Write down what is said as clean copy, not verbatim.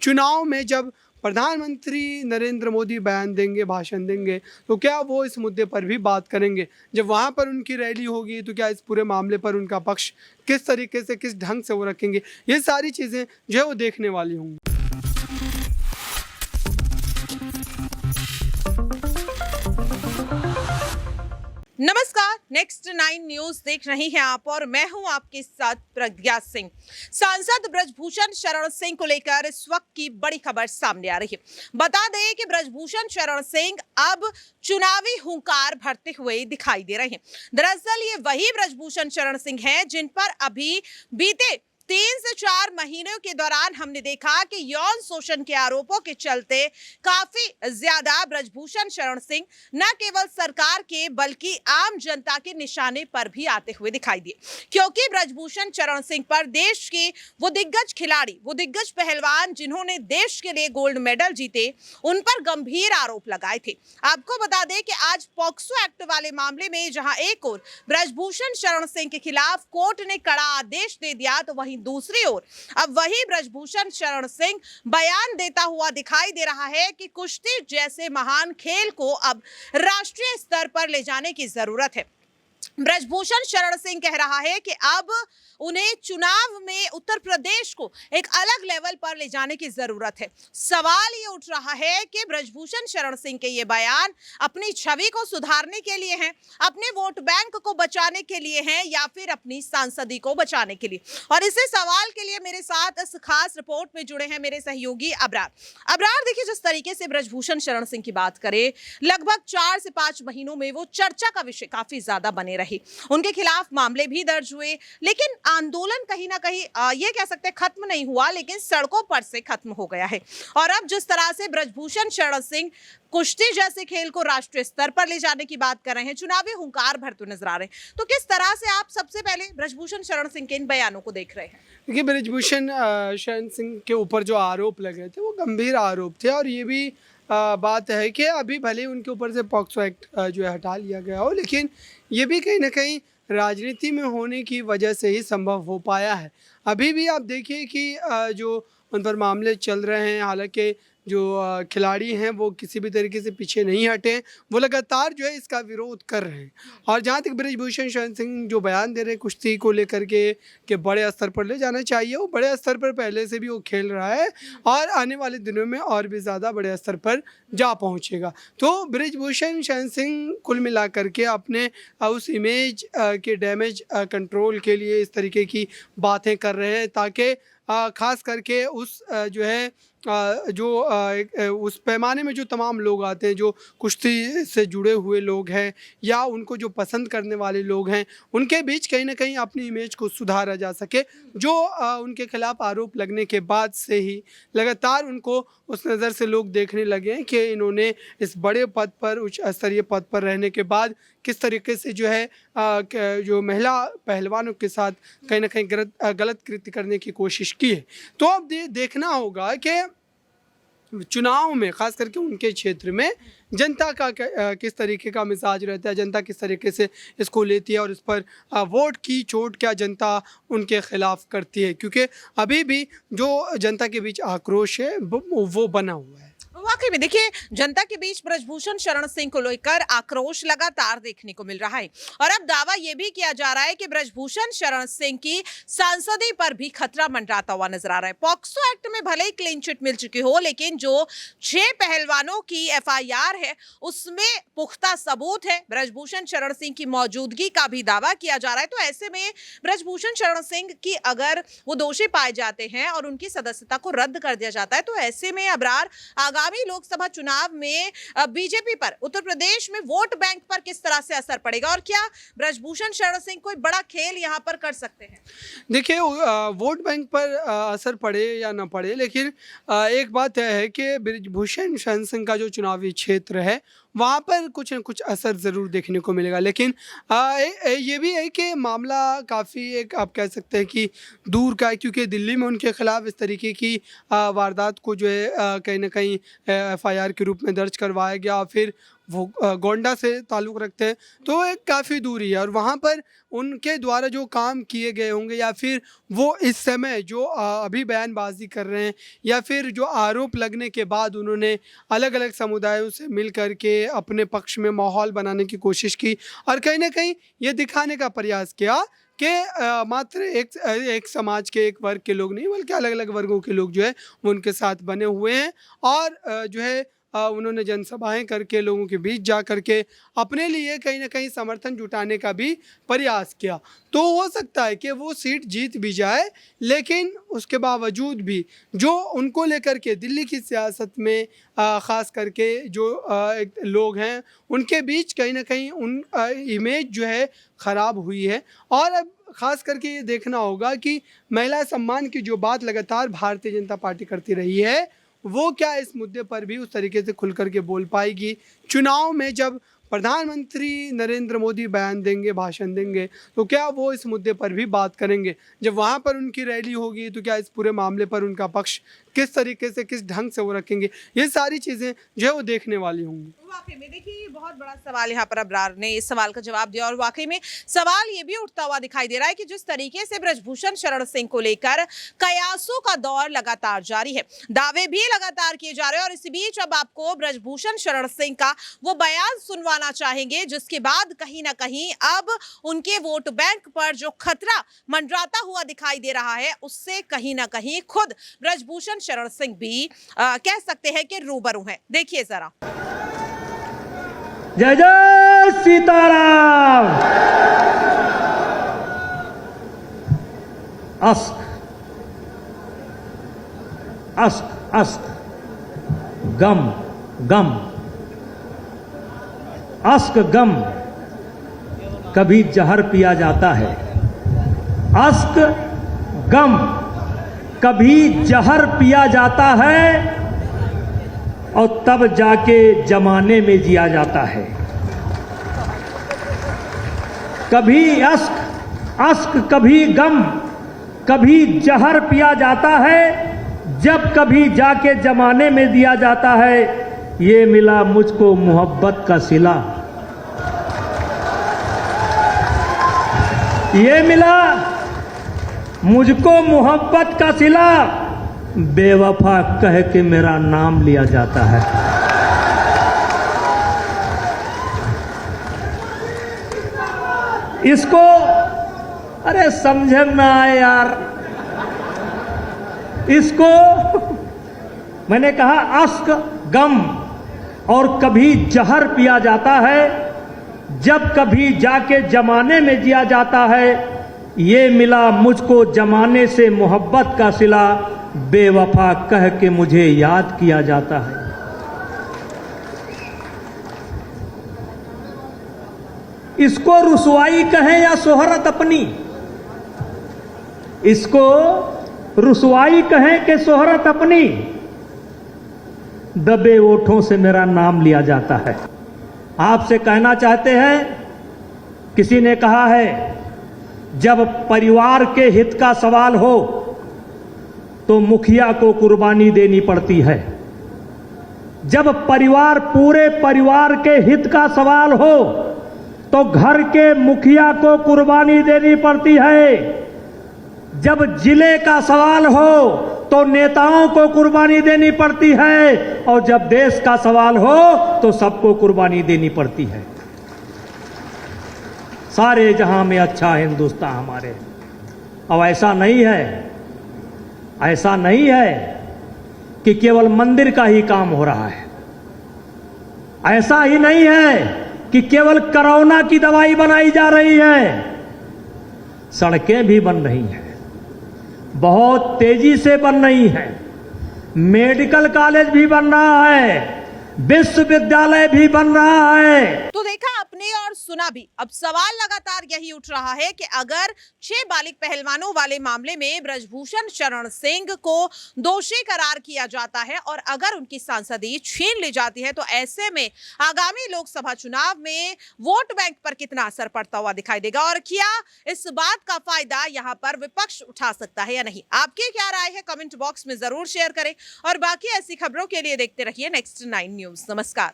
चुनाव में जब प्रधानमंत्री नरेंद्र मोदी बयान देंगे, भाषण देंगे, तो क्या वो इस मुद्दे पर भी बात करेंगे? जब वहाँ पर उनकी रैली होगी तो क्या इस पूरे मामले पर उनका पक्ष किस तरीके से, किस ढंग से वो रखेंगे? ये सारी चीज़ें जो है वो देखने वाली होंगी। नमस्कार, नेक्स्ट 9 न्यूज देख रही हैं आप और मैं हूं आपके साथ प्रज्ञा सिंह। सांसद ब्रजभूषण शरण सिंह को लेकर इस वक्त की बड़ी खबर सामने आ रही है। बता दें कि ब्रजभूषण शरण सिंह अब चुनावी हुंकार भरते हुए दिखाई दे रहे हैं। दरअसल ये वही ब्रजभूषण शरण सिंह हैं जिन पर अभी बीते 3 से 4 महीनों के दौरान हमने देखा कि यौन शोषण के आरोपों के चलते काफी ज्यादा ब्रजभूषण शरण सिंह न केवल सरकार के बल्कि आम जनता के निशाने पर भी आते हुए दिखाई दिए, क्योंकि ब्रजभूषण शरण सिंह पर देश के वो दिग्गज खिलाड़ी, वो दिग्गज पहलवान जिन्होंने देश के लिए गोल्ड मेडल जीते, उन पर गंभीर आरोप लगाए थे। आपको बता दें कि आज पॉक्सो एक्ट वाले मामले में जहां एक ओर ब्रजभूषण शरण सिंह के खिलाफ कोर्ट ने कड़ा आदेश दे दिया, तो वहीं दूसरी ओर अब वही ब्रजभूषण शरण सिंह बयान देता हुआ दिखाई दे रहा है कि कुश्ती जैसे महान खेल को अब राष्ट्रीय स्तर पर ले जाने की जरूरत है। ब्रजभूषण शरण सिंह कह रहा है कि अब उन्हें चुनाव में उत्तर प्रदेश को एक अलग लेवल पर ले जाने की जरूरत है। सवाल ये उठ रहा है कि ब्रजभूषण शरण सिंह के ये बयान अपनी छवि को सुधारने के लिए हैं, अपने वोट बैंक को बचाने के लिए हैं, या फिर अपनी सांसदी को बचाने के लिए। और इसी सवाल के लिए मेरे साथ इस खास रिपोर्ट में जुड़े हैं मेरे सहयोगी अबरार। देखिए, जिस तरीके से ब्रजभूषण शरण सिंह की बात करें, लगभग 4 से 5 महीनों में वो चर्चा का विषय काफी ज्यादा बने रही। उनके खिलाफ मामले भी दर्ज हुए, लेकिन आंदोलन कहीं ना कहीं ये कह सकते हैं खत्म नहीं हुआ, लेकिन सड़कों पर से खत्म हो गया है। और अब जिस तरह से ब्रजभूषण शरण सिंह कुश्ती जैसे खेल को राष्ट्रीय स्तर पर ले जाने की बात कर रहे हैं, चुनावी हुंकार भरते नजर आ रहे हैं, तो किस तरह से आप सबसे पहले ब्रजभूषण शरण सिंह के इन बयानों को देख रहे हैं? देखिए, ब्रजभूषण शरण सिंह के ऊपर जो आरोप लगे थे वो गंभीर आरोप थे, और ये भी बात है कि अभी भले ही उनके ऊपर से पॉक्सो एक्ट जो है हटा लिया गया हो, लेकिन ये भी कहीं ना कहीं राजनीति में होने की वजह से ही संभव हो पाया है। अभी भी आप देखिए कि जो उन पर मामले चल रहे हैं, हालांकि जो खिलाड़ी हैं वो किसी भी तरीके से पीछे नहीं हटे, वो लगातार जो है इसका विरोध कर रहे हैं। और जहाँ तक ब्रजभूषण शरण सिंह जो बयान दे रहे हैं कुश्ती को लेकर के बड़े स्तर पर ले जाना चाहिए, वो बड़े स्तर पर पहले से भी वो खेल रहा है और आने वाले दिनों में और भी ज़्यादा बड़े स्तर पर जा पहुँचेगा। तो ब्रजभूषण शरण सिंह कुल मिला करके अपने उस इमेज के डैमेज कंट्रोल के लिए इस तरीके की बातें कर रहे हैं, ताकि ख़ास करके उस जो है उस पैमाने में जो तमाम लोग आते हैं, जो कुश्ती से जुड़े हुए लोग हैं या उनको जो पसंद करने वाले लोग हैं, उनके बीच कहीं ना कहीं अपनी इमेज को सुधारा जा सके। जो उनके खिलाफ आरोप लगने के बाद से ही लगातार उनको उस नज़र से लोग देखने लगे हैं कि इन्होंने इस बड़े पद पर, उच्च स्तरीय पद पर रहने के बाद किस तरीके से जो है जो महिला पहलवानों के साथ कहीं ना कहीं गलत कृत्य करने की कोशिश की है। तो अब देखना होगा कि चुनाव में ख़ास करके उनके क्षेत्र में जनता का किस तरीके का मिजाज रहता है, जनता किस तरीके से इसको लेती है और इस पर वोट की चोट क्या जनता उनके खिलाफ करती है, क्योंकि अभी भी जो जनता के बीच आक्रोश है वो बना हुआ है। वाकई में देखिए, जनता के बीच ब्रजभूषण शरण सिंह को लेकर आक्रोश लगातार देखने को मिल रहा है, और अब दावा यह भी किया जा रहा है कि ब्रजभूषण शरण सिंह की सांसदी पर भी खतरा मंडराता हुआ नजर आ रहा है। पॉक्सो एक्ट में भले ही क्लीन चिट मिल चुकी हो, लेकिन जो 6 पहलवानों की FIR है उसमें पुख्ता सबूत है, ब्रजभूषण शरण सिंह की मौजूदगी का भी दावा किया जा रहा है। तो ऐसे में ब्रजभूषण शरण सिंह की अगर वो दोषी पाए जाते हैं और उनकी सदस्यता को रद्द कर दिया जाता है, तो ऐसे में अबरार आगामी लोकसभा चुनाव में बीजेपी पर, उत्तर प्रदेश में वोट बैंक पर किस तरह से असर पड़ेगा, और क्या ब्रजभूषण शरण सिंह कोई बड़ा खेल यहां पर कर सकते हैं? देखिए, वोट बैंक पर असर पड़े या ना पड़े, लेकिन एक बात है कि ब्रजभूषण शरण सिंह का जो चुनावी क्षेत्र है वहाँ पर कुछ न कुछ असर ज़रूर देखने को मिलेगा। लेकिन ये भी है कि मामला काफ़ी एक आप कह सकते हैं कि दूर का है, क्योंकि दिल्ली में उनके खिलाफ इस तरीके की वारदात को जो है कहीं ना कहीं FIR के रूप में दर्ज करवाया गया, फिर वो गोंडा से ताल्लुक़ रखते हैं, तो एक काफ़ी दूरी है और वहाँ पर उनके द्वारा जो काम किए गए होंगे या फिर वो इस समय जो अभी बयानबाजी कर रहे हैं या फिर जो आरोप लगने के बाद उन्होंने अलग अलग समुदायों से मिल कर के अपने पक्ष में माहौल बनाने की कोशिश की और कहीं ना कहीं ये दिखाने का प्रयास किया कि मात्र एक समाज के एक वर्ग के लोग नहीं बल्कि अलग अलग वर्गों के लोग जो है वो उनके साथ बने हुए हैं और जो है उन्होंने जनसभाएं करके लोगों के बीच जा करके अपने लिए कहीं ना कहीं समर्थन जुटाने का भी प्रयास किया। तो हो सकता है कि वो सीट जीत भी जाए, लेकिन उसके बावजूद भी जो उनको लेकर के दिल्ली की सियासत में ख़ास करके जो लोग हैं उनके बीच कहीं ना कहीं उन इमेज जो है ख़राब हुई है। और अब ख़ास करके ये देखना होगा कि महिला सम्मान की जो बात लगातार भारतीय जनता पार्टी करती रही है वो क्या इस मुद्दे पर भी उस तरीके से खुल कर के बोल पाएगी। चुनाव में जब प्रधानमंत्री नरेंद्र मोदी बयान देंगे, भाषण देंगे, तो क्या वो इस मुद्दे पर भी बात करेंगे। जब वहाँ पर उनकी रैली होगी तो क्या इस पूरे मामले पर उनका पक्ष किस तरीके से, किस ढंग से वो रखेंगे, ये सारी चीज़ें जो है वो देखने वाली होंगी। वाकई में देखिए ये बहुत बड़ा सवाल यहाँ पर अब्रार ने इस सवाल का जवाब दिया और वाकई में सवाल ये भी उठता हुआ दिखाई दे रहा है कि जिस तरीके से ब्रजभूषण शरण सिंह को लेकर कयासों का दौर लगातार जारी है, दावे भी लगातार किए जा रहे हैं और इसी बीच अब आपको ब्रजभूषण शरण सिंह का वो बयान सुनवाना चाहेंगे जिसके बाद कहीं ना कहीं अब उनके वोट बैंक पर जो खतरा मंडराता हुआ दिखाई दे रहा है उससे कहीं ना कहीं खुद ब्रजभूषण शरण सिंह भी कह सकते हैं कि रूबरू हैं। देखिए जरा। जय जय सीताराम। अस्क अस्क अस्क गम गम अस्क गम कभी जहर पिया जाता है। अस्क गम कभी जहर पिया जाता है और तब जाके जमाने में जिया जाता है। कभी अस्क अस्क कभी गम कभी जहर पिया जाता है, जब कभी जाके जमाने में दिया जाता है। ये मिला मुझको मोहब्बत का सिला, ये मिला मुझको मोहब्बत का सिला, बेवफा कह के मेरा नाम लिया जाता है। इसको अरे समझ में आए यार, इसको मैंने कहा अस्क गम और कभी जहर पिया जाता है, जब कभी जाके जमाने में जिया जाता है। ये मिला मुझको जमाने से मोहब्बत का सिला, बेवफा कह के मुझे याद किया जाता है। इसको रुसवाई कहें या शोहरत अपनी, इसको रुसवाई कहें कि शोहरत अपनी, दबे ओठों से मेरा नाम लिया जाता है। आपसे कहना चाहते हैं, किसी ने कहा है जब परिवार के हित का सवाल हो तो मुखिया को कुर्बानी देनी पड़ती है। जब पूरे परिवार के हित का सवाल हो तो घर के मुखिया को कुर्बानी देनी पड़ती है। जब जिले का सवाल हो तो नेताओं को कुर्बानी देनी पड़ती है, और जब देश का सवाल हो तो सबको कुर्बानी देनी पड़ती है। सारे जहां में अच्छा हिंदुस्तान हमारे। अब ऐसा नहीं है, ऐसा नहीं है कि केवल मंदिर का ही काम हो रहा है। ऐसा ही नहीं है कि केवल कोरोना की दवाई बनाई जा रही है। सड़कें भी बन रही हैं, बहुत तेजी से बन रही हैं। मेडिकल कॉलेज भी बन रहा है, विश्वविद्यालय भी बन रहा है। तो देखा आपने सुने और सुना भी। अब सवाल लगातार यही उठ रहा है कि अगर 6 बालिग पहलवानों वाले मामले में ब्रजभूषण शरण सिंह को दोषी करार किया जाता है और अगर उनकी सांसदी छीन ली जाती है, तो ऐसे में आगामी लोकसभा चुनाव में वोट बैंक पर कितना असर पड़ता हुआ दिखाई देगा और क्या इस बात का फायदा यहां पर विपक्ष उठा सकता है या नहीं। आपकी क्या राय है, कमेंट बॉक्स में जरूर शेयर करें और बाकी ऐसी खबरों के लिए देखते रहिए नेक्स्ट 9 न्यूज। नमस्कार।